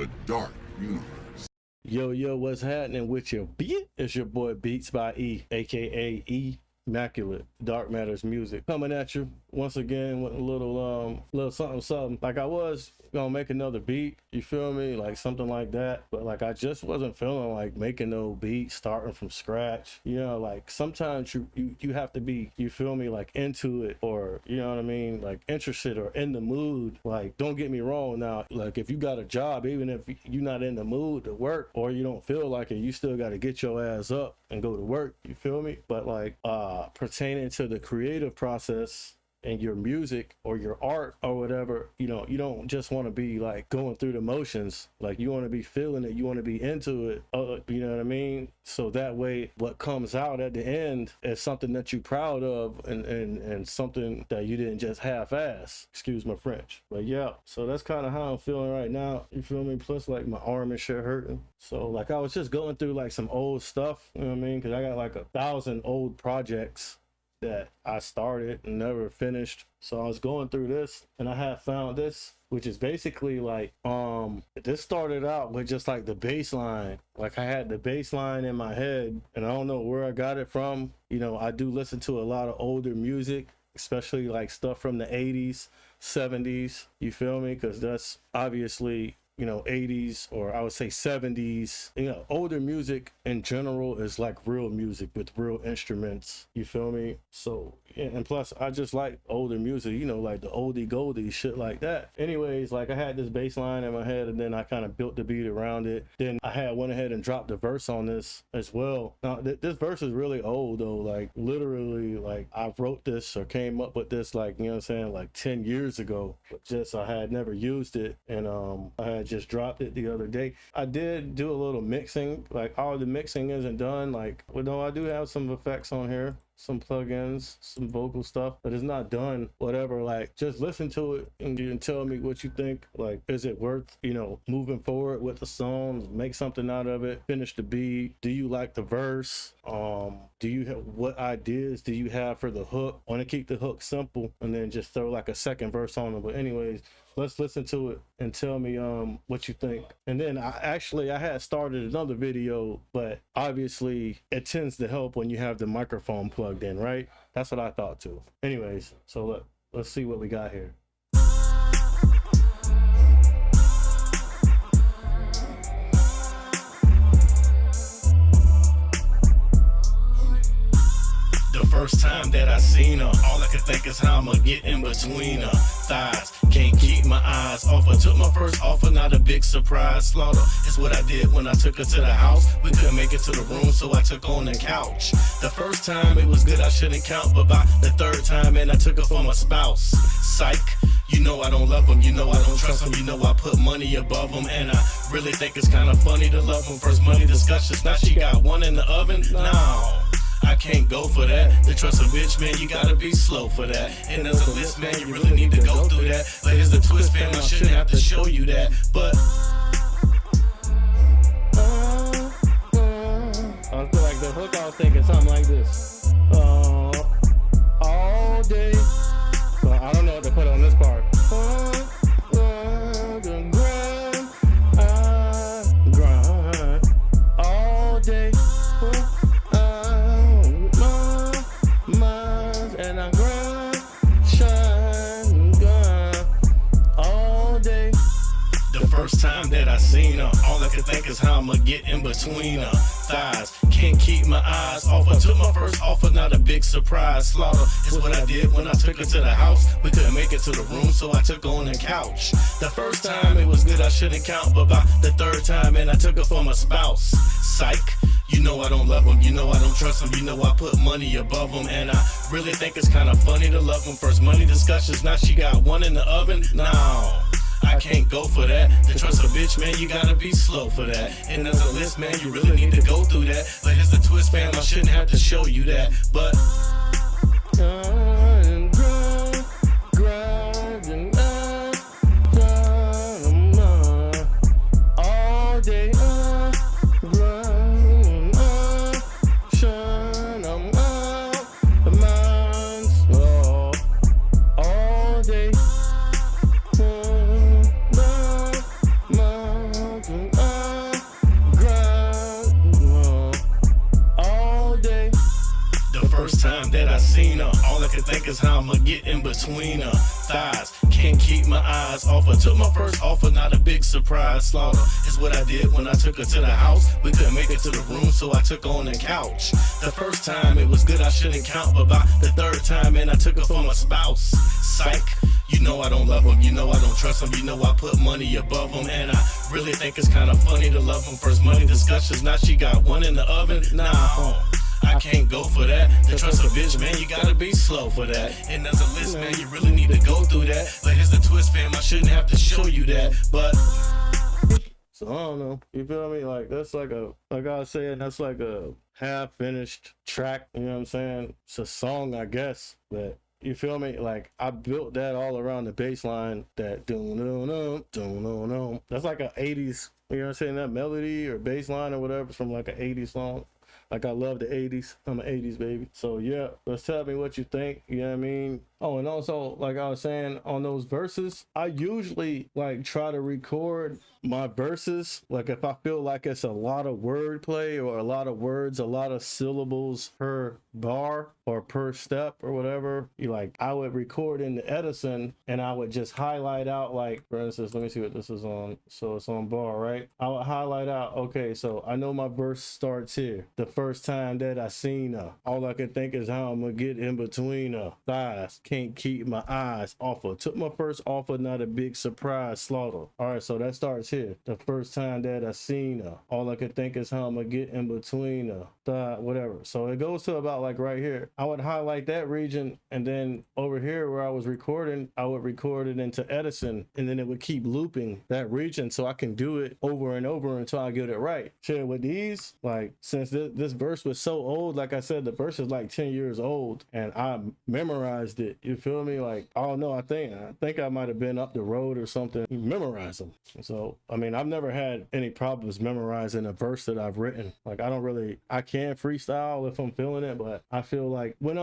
the dark universe. Yo, what's happening with your beat? It's your boy Beats by E, aka Immaculate Dark Matters Music, coming at you once again with a little something. Like I was gonna make another beat, you feel me, like something like that, but like I just wasn't feeling like making no beat starting from scratch. You know, like sometimes you have to be, you feel me, like into it, or you know what I mean, like interested or in the mood. Like don't get me wrong, now like if you got a job, even if you're not in the mood to work or you don't feel like it, you still got to get your ass up and go to work, you feel me? But like pertaining to the creative process and your music or your art or whatever, you know, you don't just want to be like going through the motions. Like you want to be feeling it, you want to be into it, you know what I mean? So that way what comes out at the end is something that you're proud of, and something that you didn't just half-ass, excuse my French. But yeah, so that's kind of how I'm feeling right now, you feel me? Plus like my arm and shit hurting. So like I was just going through like some old stuff, you know what I mean, because I got like 1,000 old projects that I started and never finished. So I was going through this and I had found this, which is basically like this started out with just like the bass line. Like I had the bass line in my head and I don't know where I got it from. You know, I do listen to a lot of older music, especially like stuff from the 80s, 70s, you feel me? Because that's obviously, you know, 80s, or I would say 70s, you know, older music in general is like real music with real instruments, you feel me? So yeah, and plus I just like older music, you know, like the oldie goldie shit like that. Anyways, like I had this bass line in my head and then I kind of built the beat around it. Then I went ahead and dropped the verse on this as well. Now this verse is really old though, like literally, like I wrote this or came up with this like, you know what I'm saying, like 10 years ago, but just I had never used it, and I had just dropped it the other day. I did do a little mixing, like all the mixing isn't done, like, well, no, I do have some effects on here, some plugins, some vocal stuff, but it's not done. Whatever, like just listen to it and you can tell me what you think. Like, is it worth, you know, moving forward with the song, make something out of it, finish the beat? Do you like the verse? Do you have, what ideas do you have for the hook? Want to keep the hook simple and then just throw like a second verse on it. But anyways, let's listen to it and tell me what you think. And then I had started another video, but obviously it tends to help when you have the microphone plugged in, right? That's what I thought too. Anyways, so let's see what we got here. First time that I seen her, all I could think is how I'ma get in between her thighs. Can't keep my eyes off her. Took my first offer, not a big surprise. Slaughter is what I did when I took her to the house. We couldn't make it to the room, so I took on the couch. The first time it was good, I shouldn't count, but by the third time, and I took her for my spouse. Psych. You know I don't love them, you know I don't trust them, you know I put money above them, and I really think it's kind of funny to love them. First money discussions, now she got one in the oven. No, I can't go for that. To trust a bitch, man, you gotta be slow for that. And as a list, man, you really need to go through that. But here's the twist, fam, I shouldn't have to show you that. But I feel like the hook, I was thinking something like this. All day. So I don't know what to put on this part. Grind all day. And I grind, shine, grind all day. the first time that I seen her, all I could think is how I'ma get in between her thighs. Can't keep my eyes off her. Took my first offer, not a big surprise. Slaughter is what I did when I took her to the house. We couldn't make it to the room, so I took her on the couch. The first time it was good, I shouldn't count, but by the third time, and I took her for my spouse. Psych. You know I don't love them, you know I don't trust them, you know I put money above them, and I really think it's kind of funny to love them. First money discussions, now she got one in the oven. No, I can't go for that. To trust a bitch, man, you gotta be slow for that. And as a list, man, you really need to go through that. But here's the twist, fam, I shouldn't have to show you that. But all day. seen her. All I can think is how I'ma get in between her thighs. Can't keep my eyes off her. Took my first offer, not a big surprise. Slaughter is what I did when I took her to the house. We couldn't make it to the room, so I took her on the couch. The first time it was good, I shouldn't count, but by the third time, man, I took her for my spouse. Psych. You know I don't love him, you know I don't trust him, you know I put money above him, and I really think it's kind of funny to love him. First money discussions, now she got one in the oven. Nah, I can't go for that. To trust a bitch, man, you gotta be slow for that. And as a list, man, you really need to go through that. But here's the twist, fam, I shouldn't have to show you that, but So I don't know, you feel me? Like that's like I was saying, that's like a half finished track, you know what I'm saying? It's a song, I guess, but you feel me? Like I built that all around the bass line, that dum. That's like a 80s, you know what I'm saying? That melody or bass line or whatever from like an 80s song. Like I love the 80s. I'm an 80s baby. So yeah, let's tell me what you think. You know what I mean? Oh, and also, like I was saying, on those verses, I usually like try to record my verses. Like if I feel like it's a lot of wordplay or a lot of words, a lot of syllables per bar or per step or whatever, I would record in the Edison and I would just highlight out, like for instance, let me see what this is on. So it's on bar, right? I would highlight out, okay, so I know my verse starts here. The first time that I seen her, all I can think is how I'm gonna get in between her thighs. Can't keep my eyes off her. Took my first offer, not a big surprise. Slaughter. All right, so that starts here. The first time that I seen her, all I could think is how I'm gonna get in between her thigh, whatever. So it goes to about like right here. I would highlight that region, and then over here where I was recording, I would record it into Edison, and then it would keep looping that region so I can do it over and over until I get it right. Shit, with these, like since this verse was so old, like I said, the verse is like 10 years old, and I memorized it. You feel me? Like, I don't know, I think I might have been up the road or something, memorize them. So I mean, I've never had any problems memorizing a verse that I've written. Like I can freestyle if I'm feeling it, but I feel like when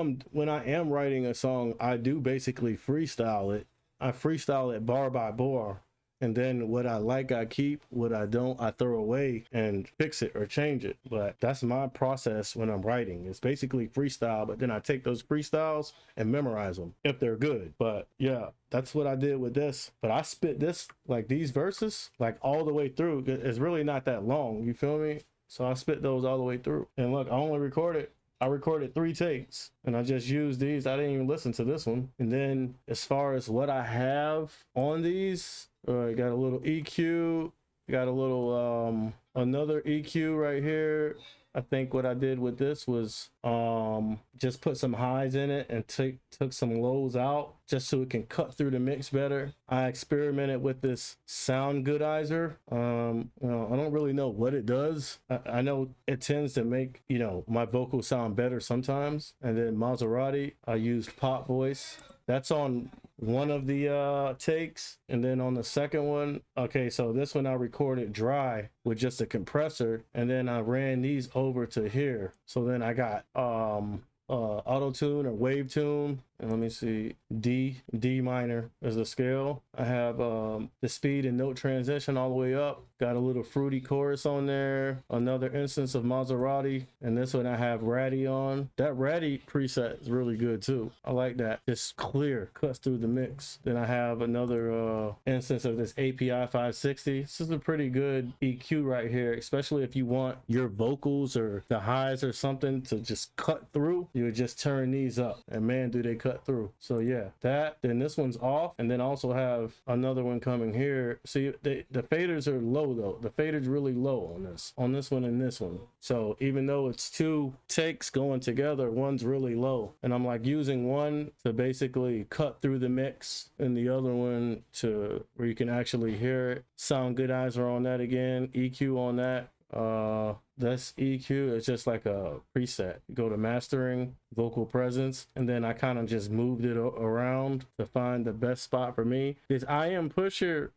I am writing a song, I do basically freestyle it. I freestyle it bar by bar. And then what I like, I keep. What I don't, I throw away and fix it or change it. But that's my process when I'm writing. It's basically freestyle, but then I take those freestyles and memorize them if they're good. But yeah, that's what I did with this. But I spit this, like these verses, like all the way through. It's really not that long, you feel me? So I spit those all the way through. And look, I recorded 3 takes and I just used these. I didn't even listen to this one. And then as far as what I have on these, got a little EQ, got a little another EQ right here. I think what I did with this was just put some highs in it and took some lows out just so it can cut through the mix better. I experimented with this SOUNDGOODIZER. I don't really know what it does. I know it tends to make, my vocals sound better sometimes. And then MASERATI, I used pop voice. That's on one of the takes, and then on the second one, okay, so this one I recorded dry with just a compressor, and then I ran these over to here. So then I got auto tune or wave tune, and let me see, D minor is the scale. I have the speed and note transition all the way up. Got a little fruity chorus on there, another instance of MASERATI, and this one I have Ratty on. That Ratty preset is really good too. I like that. Just clear, cuts through the mix. Then I have another instance of this API 560. This is a pretty good EQ right here, especially if you want your vocals or the highs or something to just cut through. You would just turn these up, and man, do they cut through. So yeah, that, then this one's off, and then also have another one coming here. See, the faders are low though. The fader's really low on this one and this one. So even though it's 2 takes going together, one's really low, and I'm like using one to basically cut through the mix and the other one to where you can actually hear it. SOUNDGOODIZER on that again, EQ on that. This EQ is just like a preset. You go to mastering, vocal presence, and then I kind of just moved it around to find the best spot for me. This I Am Pusher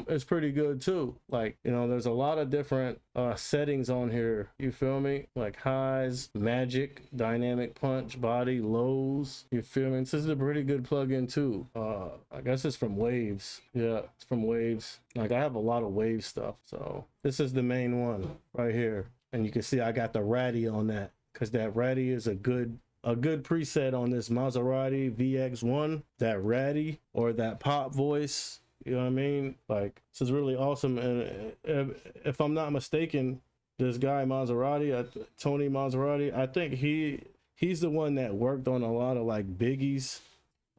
is pretty good too. Like, there's a lot of different settings on here, you feel me? Like highs, magic, dynamic punch, body, lows, you feel me? This is a pretty good plugin too. I guess it's from Waves. Yeah, it's from Waves. Like, I have a lot of Wave stuff, so this is the main one right here. And you can see I got the Ratty on that, because that Ratty is a good a good preset on this Maserati VX1, that ratty or that pop voice. You know what I mean? Like, this is really awesome. And if I'm not mistaken, this guy Maserati, Tony Maserati, I think he's the one that worked on a lot of like Biggie's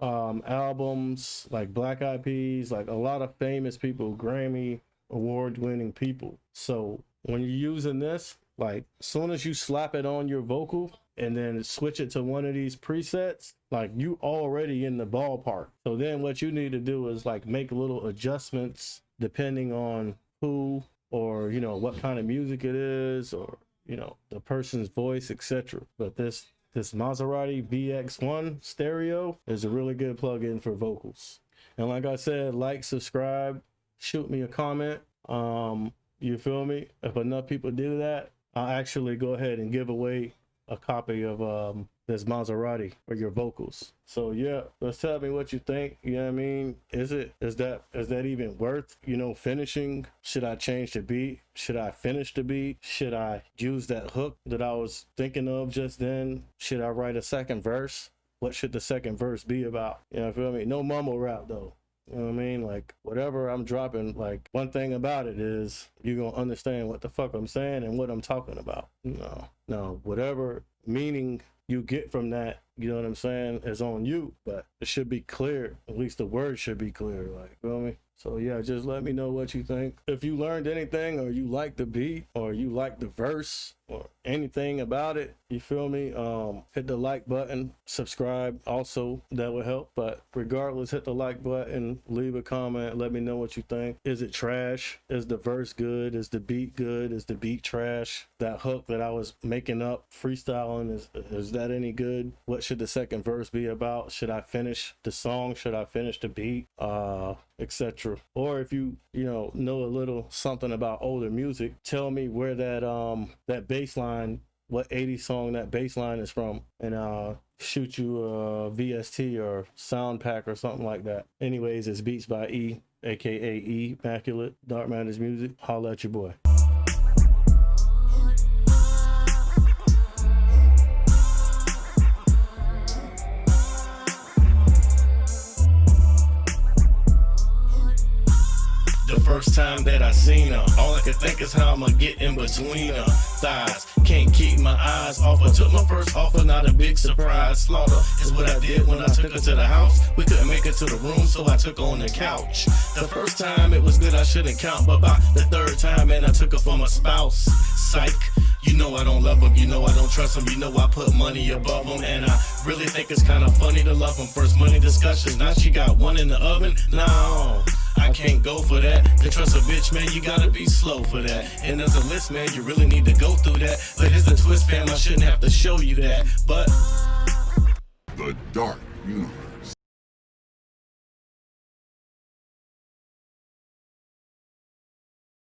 albums, like Black Eyed Peas, like a lot of famous people, Grammy award winning people. So when you're using this, like, as soon as you slap it on your vocal and then switch it to one of these presets, like, you already in the ballpark. So then what you need to do is like make little adjustments depending on who, or, you know, what kind of music it is, or, you know, the person's voice, etc. But this Maserati VX1 stereo is a really good plug-in for vocals. And like I said, like, subscribe, shoot me a comment. You feel me? If enough people do that, I'll actually go ahead and give away a copy of this Maserati for your vocals. So yeah, let's tell me what you think. You know what I mean? Is that even worth, you know, finishing? Should I change the beat? Should I finish the beat? Should I use that hook that I was thinking of just then? Should I write a second verse? What should the second verse be about? You know, feel me? No mumble rap though. You know what I mean? Like, whatever I'm dropping, like, one thing about it is you're gonna understand what the fuck I'm saying and what I'm talking about. No, whatever meaning you get from that, you know what I'm saying, is on you, but it should be clear. At least the word should be clear, like, feel me? So yeah, just let me know what you think. If you learned anything, or you like the beat, or you like the verse, or anything about it, you feel me, hit the like button, subscribe also, that would help. But regardless, hit the like button, leave a comment, let me know what you think. Is it trash? Is the verse good? Is the beat good? Is the beat trash? That hook that I was making up, freestyling, is that any good? What should the second verse be about? Should I finish the song? Should I finish the beat? Etc. Or if you know a little something about older music, tell me where that bass line, what 80s song that bass line is from, and I'll shoot you a VST or sound pack or something like that. Anyways, it's Beatz by E, aka E Immaculate, Dark Matters Music. Holla at your boy. The first time that I seen her, all I could think is how I'ma get in between her thighs. Can't keep my eyes off her. Took my first offer, not a big surprise. Slaughter is what I did when I took her to the house. We couldn't make it to the room, so I took her on the couch. The first time it was good, I shouldn't count, but by the third time, man, I took her for my spouse. Psych. You know I don't love them, you know I don't trust them, you know I put money above them, and I really think it's kind of funny to love them. First money discussions, now she got one in the oven. No, I can't go for that. To trust a bitch, man, you gotta be slow for that. And as a list, man, you really need to go through that. But here's the twist, fam, I shouldn't have to show you that, but The Dark Universe.